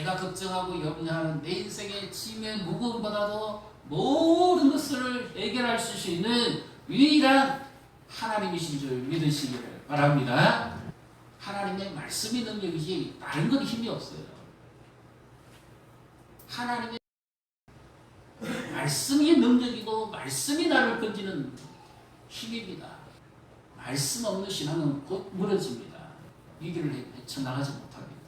내가 걱정하고 염려하는 내 인생의 짐의 무거움보다도 모든 것을 해결할 수 있는 유일한 하나님이신 줄 믿으시기를 바랍니다. 하나님의 말씀이 능력이지 다른 건 힘이 없어요. 하나님의 말씀이 능력이고 말씀이 나를 건지는 힘입니다. 말씀 없는 신앙은 곧 무너집니다. 이 길을 헤쳐나가지 못합니다.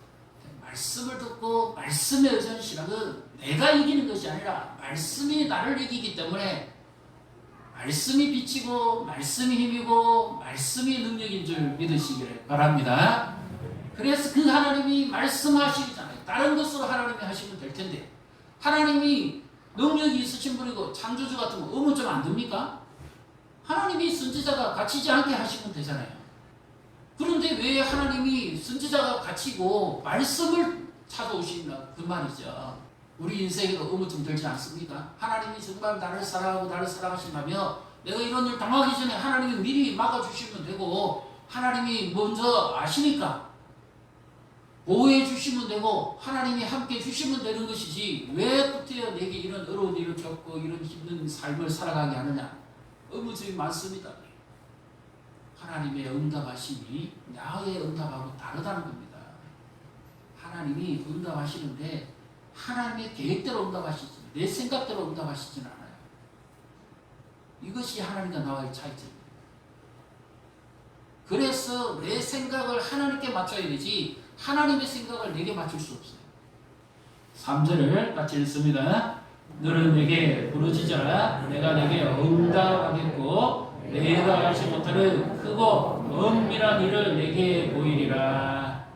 말씀을 듣고 말씀에 의지하는 신앙은 내가 이기는 것이 아니라 말씀이 나를 이기기 때문에 말씀이 빛이고 말씀이 힘이고 말씀이 능력인 줄 믿으시기를 바랍니다. 그래서 그 하나님이 말씀하시잖아요. 다른 것으로 하나님이 하시면 될 텐데 하나님이 능력이 있으신 분이고 창조주 같은 거 의문 좀 안 듭니까? 하나님이 선지자가 갇히지 않게 하시면 되잖아요. 그런데 왜 하나님이 선지자가 갇히고 말씀을 찾아오시나 그 말이죠. 우리 인생에도 의문 좀 들지 않습니까? 하나님이 정말 나를 사랑하고 나를 사랑하신다며 내가 이런 일 당하기 전에 하나님이 미리 막아주시면 되고 하나님이 먼저 아시니까 보호해 주시면 되고 하나님이 함께 주시면 되는 것이지 왜 그때야 내게 이런 어려운 일을 겪고 이런 힘든 삶을 살아가게 하느냐. 의문점이 많습니다. 하나님의 응답하심이 나의 응답하고 다르다는 겁니다. 하나님이 응답하시는데 하나님의 계획대로 응답하시지 내 생각대로 응답하시지는 않아요. 이것이 하나님과 나와의 차이점입니다. 그래서 내 생각을 하나님께 맞춰야 되지 하나님의 생각을 내게 맞출 수 없어요. 3절을 같이 읽습니다. 너는 내게 부르짖어라. 내가 내게 응답하겠고 내가 알지 못하는 크고 은밀한 일을 내게 보이리라.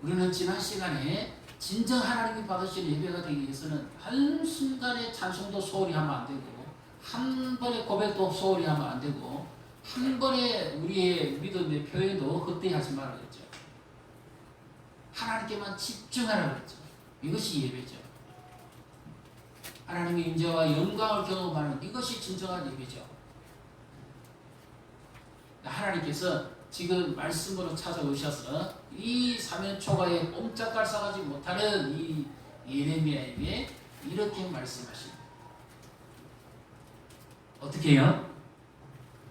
우리는 지난 시간에 진정 하나님이 받으시는 예배가 되기 위해서는 한순간에 찬송도 소홀히 하면 안 되고 한 번의 고백도 소홀히 하면 안 되고 한 번의 우리의 믿음의 표현도 헛되이 하지 말아야 겠죠. 하나님께만 집중하라고 했죠. 이것이 예배죠. 하나님의 인재와 영광을 경험하는 이것이 진정한 예배죠. 하나님께서 지금 말씀으로 찾아오셔서 이 사면 초가에 꼼짝달 싸가지 못하는 이 예레미야에게 이렇게 말씀하십니다. 어떻게 해요?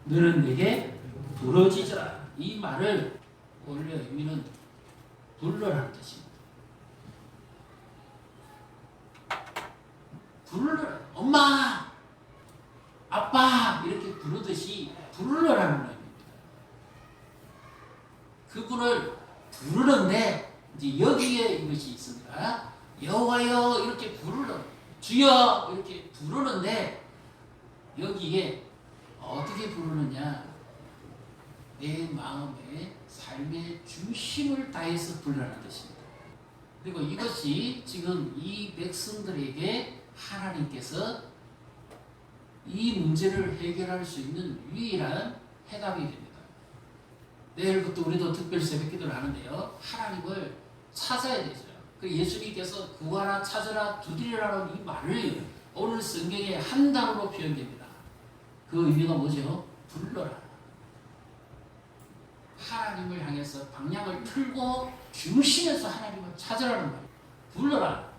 너는 내게 부르짖어라. 이 말을 원래 의미는 불러라는 뜻입니다. 불러라. 엄마, 아빠 이렇게 부르듯이 불러라는 의미입니다. 그분을 부르는데 이제 여기에 이것이 있습니다. 여호와여 이렇게 부르는 주여 이렇게 부르는데 여기에 어떻게 부르느냐? 내 마음의 삶의 중심을 다해서 불러라는 뜻입니다. 그리고 이것이 지금 이 백성들에게 하나님께서 이 문제를 해결할 수 있는 유일한 해답이 됩니다. 내일부터 우리도 특별 새벽 기도를 하는데요. 하나님을 찾아야 되죠. 그 예수님께서 구하라 찾으라 두드리라는 이 말을 오늘 성경에 한 단어로 표현됩니다. 그 의미가 뭐죠? 불러라. 하나님을 향해서 방향을 틀고 중심에서 하나님을 찾으라는 말이에요. 불러라.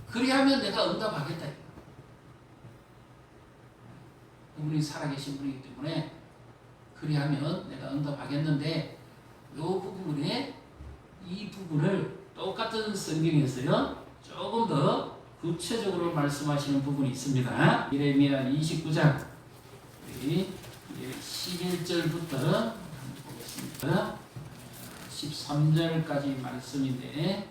그리하면 내가 응답하겠다. 그분이 살아계신 분이기 때문에 그리하면 내가 응답하겠는데 이 부분을 똑같은 성경에서요 조금 더 구체적으로 말씀하시는 부분이 있습니다. 예레미야 29장 11절부터 보겠습니다. 13절까지 말씀인데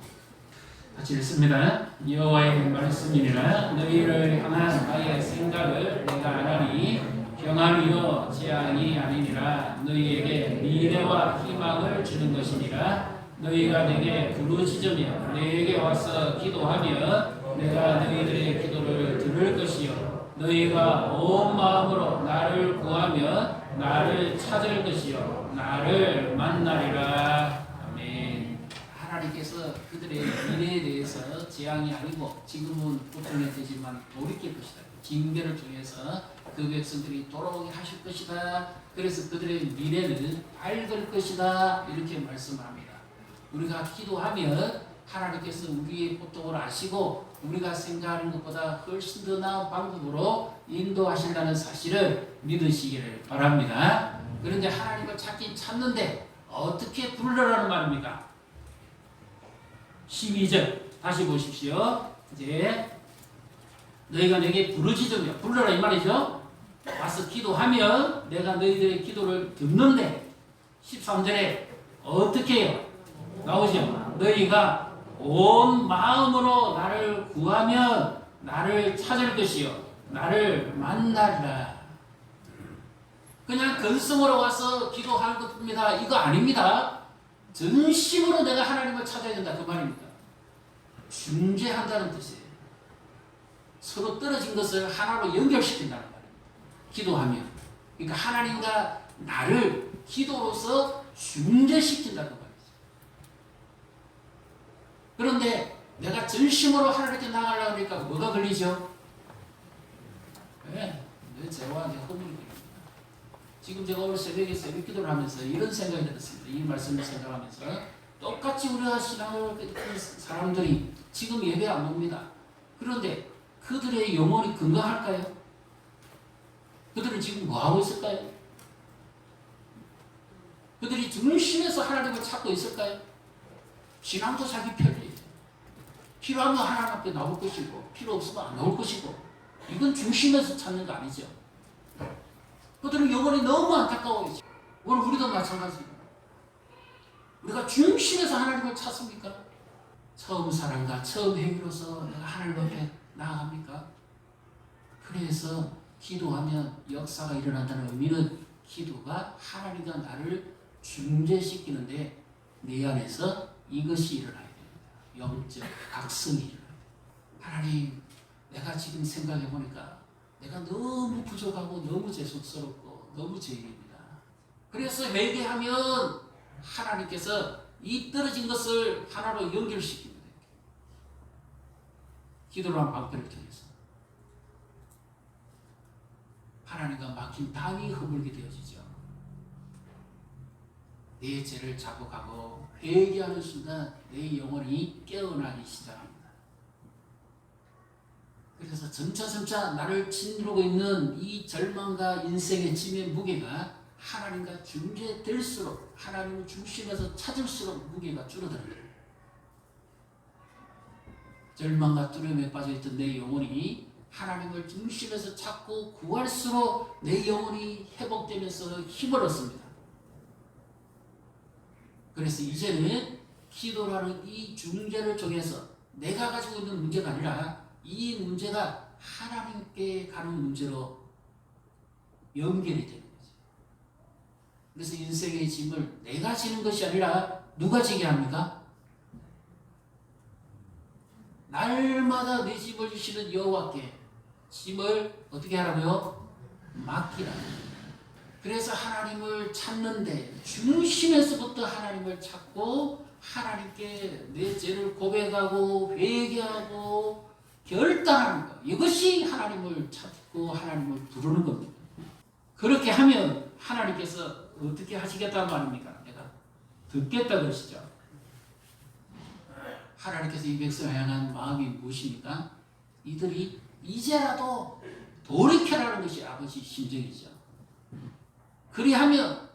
같이 읽습니다. 여호와의 말씀이니라. 너희를 향한 나의 생각을 내가 아나니 평안이요 재앙이 아니니라. 너희에게 미래와 희망을 주는 것이니라. 너희가 내게 부르짖으며 내게 와서 기도하면 내가 너희들의 기도를 들을 것이요 너희가 온 마음으로 나를 구하면 나를 찾을 것이요 나를 만나리라. 아멘. 하나님께서 그들의 미래에 대해서 재앙이 아니고 지금은 고통이 되지만 돌이킬 것이다. 징계를 통해서 그 백성들이 돌아오게 하실 것이다. 그래서 그들의 미래는 밝을 것이다. 이렇게 말씀합니다. 우리가 기도하면 하나님께서 우리의 고통을 아시고 우리가 생각하는 것보다 훨씬 더 나은 방법으로 인도하신다는 사실을 믿으시기를 바랍니다. 그런데 하나님을 찾긴 찾는데 어떻게 부르라는 말입니까? 12절 다시 보십시오. 이제 너희가 내게 부르짖으며 불러라 이 말이죠. 와서 기도하면 내가 너희들의 기도를 듣는데 13절에 어떻게 해요? 나오죠. 너희가 온 마음으로 나를 구하면 나를 찾을 것이요 나를 만나리라. 그냥 근성으로 와서 기도하는 것입니다. 이거 아닙니다. 전심으로 내가 하나님을 찾아야 된다 그 말입니다. 중재한다는 뜻이에요. 서로 떨어진 것을 하나로 연결시킨다는 말이에요. 기도하면. 그러니까 하나님과 나를 기도로서 중재시킨다는 말이죠. 그런데 내가 전심으로 하나님께 나가려고 하니까 뭐가 걸리죠? 네, 내 죄와 내 허물이 걸립니다. 지금 제가 오늘 새벽에 새벽 기도를 하면서 이런 생각이 들었습니다. 이 말씀을 생각하면서 똑같이 우리가 신앙을 사람들이 지금 예배 안 옵니다. 그런데 그들의 영혼이 건강할까요? 그들은 지금 뭐하고 있을까요? 그들이 중심에서 하나님을 찾고 있을까요? 신앙도 자기 편이에요. 필요하면 하나님 앞에 나올 것이고 필요 없으면 안 나올 것이고 이건 중심에서 찾는 거 아니죠. 그들은 영혼이 너무 안타까워요. 오늘 우리도 마찬가지입니다. 우리가 중심에서 하나님을 찾습니까? 처음 사랑과 처음 행위로서 내가 하나님 앞에 나아갑니까? 그래서 기도하면 역사가 일어난다는 의미는 기도가 하나님과 나를 중재시키는데 내 안에서 이것이 일어나야 됩니다. 영적 각성이 일어나야 됩니다. 하나님, 내가 지금 생각해 보니까 내가 너무 부족하고 너무 죄송스럽고 너무 죄인입니다. 그래서 회개하면 하나님께서 이 떨어진 것을 하나로 연결시킵니다. 기도로 한 방편을 통해서 하나님과 막힌 담이 허물게 되어지죠. 내 죄를 자복하고 회개하는 순간 내 영혼이 깨어나기 시작합니다. 그래서 점차 나를 짓누르고 있는 이 절망과 인생의 짐의 무게가 하나님과 중재될수록 하나님을 중심에서 찾을수록 무게가 줄어들어요. 절망과 두려움에 빠져있던 내 영혼이 하나님을 중심에서 찾고 구할수록 내 영혼이 회복되면서 힘을 얻습니다. 그래서 이제는 기도라는 이 중재를 통해서 내가 가지고 있는 문제가 아니라 이 문제가 하나님께 가는 문제로 연결이 되는 거죠. 그래서 인생의 짐을 내가 지는 것이 아니라 누가 지게 합니까? 날마다 내 짐을 주시는 여호와께 짐을 어떻게 하라고요? 맡기라. 그래서 하나님을 찾는데 중심에서부터 하나님을 찾고 하나님께 내 죄를 고백하고 회개하고 결단하는 것. 이것이 하나님을 찾고 하나님을 부르는 겁니다. 그렇게 하면 하나님께서 어떻게 하시겠다는 말입니까? 내가 듣겠다 그러시죠. 하나님께서 이 백성을 향한 마음이 무엇입니까? 이들이 이제라도 돌이켜라는 것이 아버지 심정이죠. 그리하면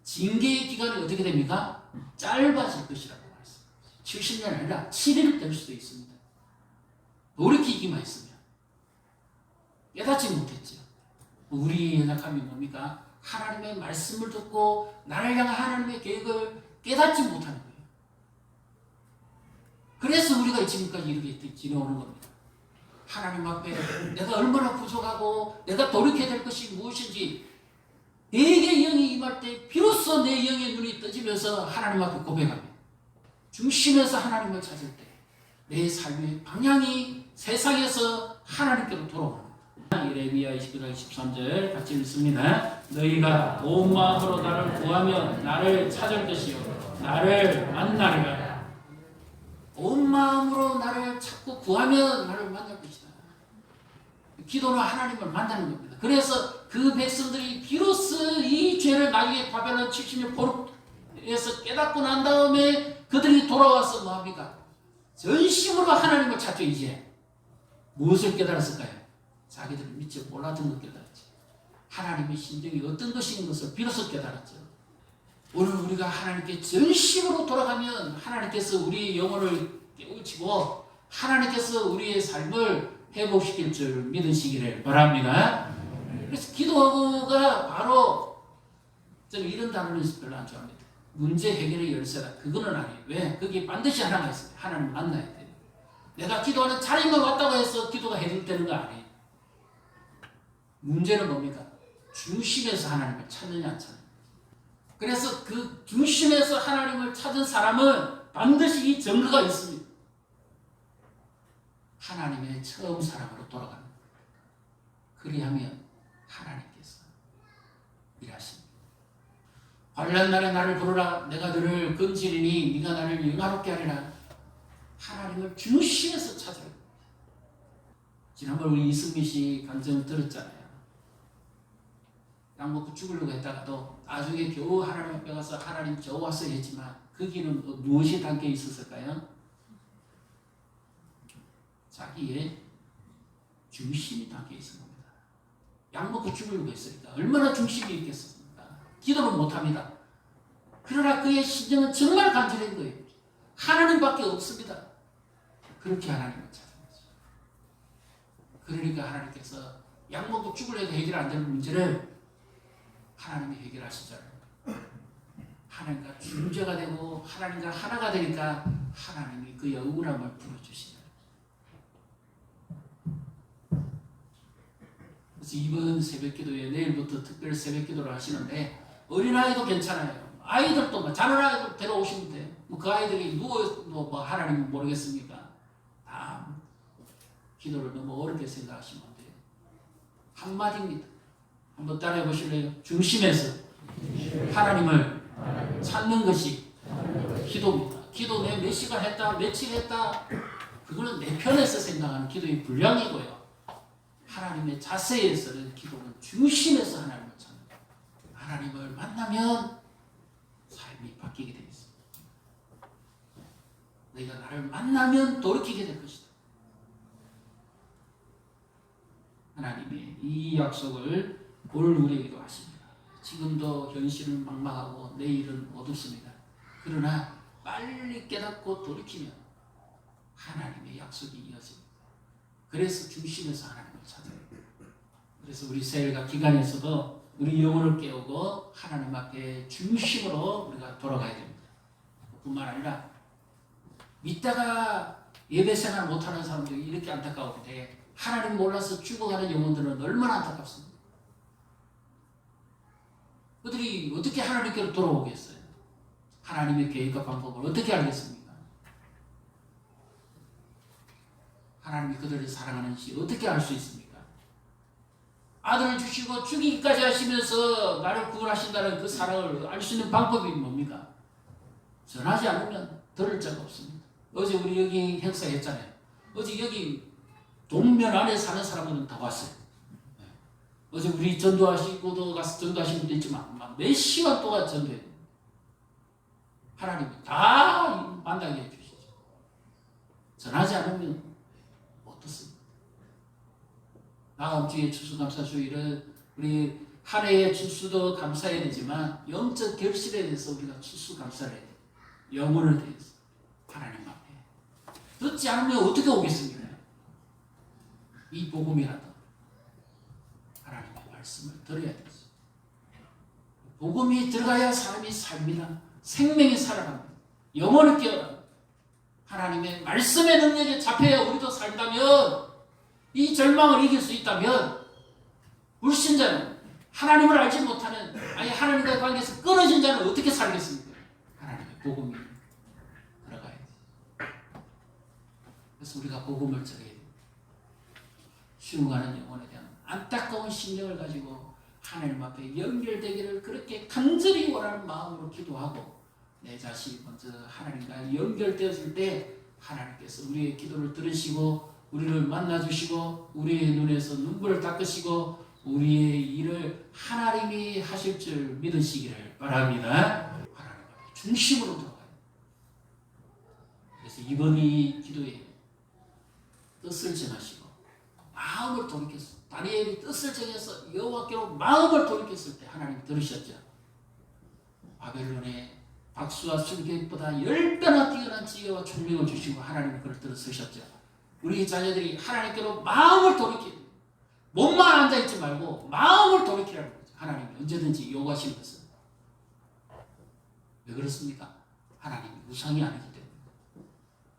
징계의 기간이 어떻게 됩니까? 짧아질 것이라고 말씀합니다. 70년 아니라 7일 될 수도 있습니다. 돌이키기만 했으면. 깨닫지 못했죠. 우리 연약함이 뭡니까? 하나님의 말씀을 듣고 나를 향한 하나님의 계획을 깨닫지 못하는 거예요. 그래서 우리가 지금까지 이렇게 지내오는 겁니다. 하나님 앞에 내가 얼마나 부족하고 내가 돌이켜야 될 것이 무엇인지 내게 영이 임할 때 비로소 내 영의 눈이 떠지면서 하나님 앞에 고백합니다. 중심에서 하나님을 찾을 때 내 삶의 방향이 세상에서 하나님께로 돌아옵니다. 예레미야 29장 13절 같이 읽습니다. 너희가 온 마음으로 나를 구하면 나를 찾을 것이요 나를 만나리라. 온 마음으로 나를 찾고 구하면 나를 만날 것이다. 기도는 하나님을 만나는 겁니다. 그래서 그 백성들이 비로소 이 죄를 나중에 바벨론 70년 포로에서 깨닫고 난 다음에 그들이 돌아와서 뭐합니까? 전심으로 하나님을 찾죠. 이제 무엇을 깨달았을까요? 자기들은 미처 몰랐던 걸 깨달았죠. 하나님의 심정이 어떤 것인 것을 비로소 깨달았죠. 오늘 우리가 하나님께 전심으로 돌아가면 하나님께서 우리의 영혼을 깨우치고 하나님께서 우리의 삶을 회복시킬 줄 믿으시기를 바랍니다. 그래서 기도가 바로 저는 이런 단어는 별로 안 좋아합니다. 문제 해결의 열쇠다. 그거는 아니에요. 왜? 그게 반드시 하나가 있어요. 하나님 만나야 돼요. 내가 기도하는 자리만 왔다고 해서 기도가 해결되는 거 아니에요. 문제는 뭡니까? 중심에서 하나님을 찾느냐 안 찾느냐. 그래서 그 중심에서 하나님을 찾은 사람은 반드시 이 증거가 있습니다. 하나님의 처음 사랑으로 돌아가는 거예요. 그리하면 하나님께서 일하십니다. 환난 날에 나를 부르라. 내가 너를 건지리니 네가 나를 영화롭게 하리라. 하나님을 중심에서 찾아야 돼요. 지난번 우리 이승미 씨 간증을 들었잖아요. 약 먹고 죽으려고 했다가도 나중에 겨우 하나님 앞에 가서 하나님 저 왔어야 했지만 거기는 무엇이 담겨 있었을까요? 자기의 중심이 담겨 있는 겁니다. 약 먹고 죽으려고 했으니까 얼마나 중심이 있겠습니까? 기도는 못합니다. 그러나 그의 심정은 정말 간절한 거예요. 하나님밖에 없습니다. 그렇게 하나님을 찾은 거죠. 그러니까 하나님께서 약 먹고 죽으려고 해결 안 되는 문제를 하나님이 해결하시잖아요. 하나님과 중재가 되고 하나님과 하나가 되니까 하나님이 그의 억울함을 풀어주시잖아요. 그래서 이번 새벽기도에 내일부터 특별 새벽기도를 하시는데 어린아이도 괜찮아요. 아이들도 자는 아이들 데려오시면 돼요. 그 아이들이 뭐 하나님은 모르겠습니까? 다 기도를 너무 어렵게 생각하시면 안 돼요. 한마디입니다. 한번 따라해 보실래요? 중심에서 하나님을 찾는 것이 기도입니다. 기도 내 몇 시간 했다, 며칠 했다, 그거는 내 편에서 생각하는 기도의 분량이고요. 하나님의 자세에서는 기도는 중심에서 하나님을 찾는 거예요. 하나님을 만나면 삶이 바뀌게 되어 있습니다. 너희가 나를 만나면 돌이키게 될 것이다. 하나님의 이 약속을 오늘 우리에게도 하십니다. 지금도 현실은 막막하고 내일은 어둡습니다. 그러나 빨리 깨닫고 돌이키면 하나님의 약속이 이어집니다. 그래서 중심에서 하나님을 찾아요. 그래서 우리 새해가 기간에서도 우리 영혼을 깨우고 하나님 앞에 중심으로 우리가 돌아가야 됩니다. 뿐만 아니라 믿다가 예배 생활 못하는 사람들이 이렇게 안타까운데 하나님 몰라서 죽어가는 영혼들은 얼마나 안타깝습니까? 그들이 어떻게 하나님께로 돌아오겠어요? 하나님의 계획과 방법을 어떻게 알겠습니까? 하나님이 그들을 사랑하는지 어떻게 알 수 있습니까? 아들을 주시고 죽이기까지 하시면서 나를 구원하신다는 그 사랑을 알 수 있는 방법이 뭡니까? 전하지 않으면 들을 자가 없습니다. 어제 우리 여기 행사했잖아요. 어제 여기 동면 안에 사는 사람들은 다 왔어요. 어제 우리 전도하시고도 가서 전도하신 분도 있지만 막 몇 시간 동안 전도해요. 하나님이 다 만나게 해주시죠. 전하지 않으면 어떻습니까? 다음 주에 추수감사주일은 우리 한 해의 추수도 감사해야 되지만 영적 결실에 대해서 우리가 추수감사를 해야 돼요. 영혼을 대해서 하나님 앞에 듣지 않으면 어떻게 오겠습니까? 이 복음이라도 하나님의 말씀을 들어야 되죠. 복음이 들어가야 사람이 삽니다. 생명이 살아갑니다. 영혼을 깨어납니다. 하나님의 말씀의 능력에 잡혀야 우리도 살다면, 이 절망을 이길 수 있다면, 불신자는 하나님을 알지 못하는, 아니 하나님과의 관계에서 끊어진 자는 어떻게 살겠습니까? 하나님의 복음이 들어가야 돼요. 그래서 우리가 복음을 전해야 돼요. 쉬어가는 영혼에 대한 안타까운 심령을 가지고 하나님 앞에 연결되기를 그렇게 간절히 원하는 마음으로 기도하고, 내 자신이 먼저 하나님과 연결되었을 때 하나님께서 우리의 기도를 들으시고 우리를 만나주시고 우리의 눈에서 눈물을 닦으시고 우리의 일을 하나님이 하실 줄 믿으시기를 바랍니다. 하나님 앞에 중심으로 들어가요. 그래서 이번이 기도에 뜻을 정하시고 마음을 돌이켰어. 다니엘이 뜻을 정해서 여호와께로 마음을 돌이켰을 때 하나님 들으셨죠. 바벨론의 박수와 순교보다 10배나 뛰어난 지혜와 총명을 주시고 하나님이 그를 들어서셨죠. 우리 자녀들이 하나님께로 마음을 돌이키고 몸만 앉아있지 말고 마음을 돌이키라는 거죠. 하나님이 언제든지 요구하시는 것은. 왜 그렇습니까? 하나님이 우상이 아니기 때문에.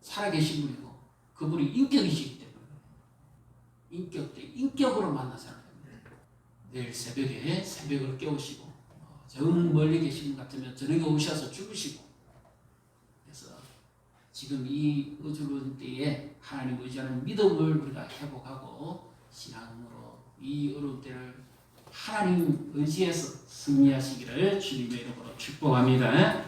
살아계신 분이고 그분이 인격이시기 때문에. 인격 대 인격으로 만나서 내일 새벽을 깨우시고 정 멀리 계신 분 같으면 저녁에 오셔서 죽으시고, 그래서 지금 이 어두운 때에 하나님 의지하는 믿음을 우리가 회복하고 신앙으로 이 어려운 때를 하나님 의지해서 승리하시기를 주님의 이름으로 축복합니다.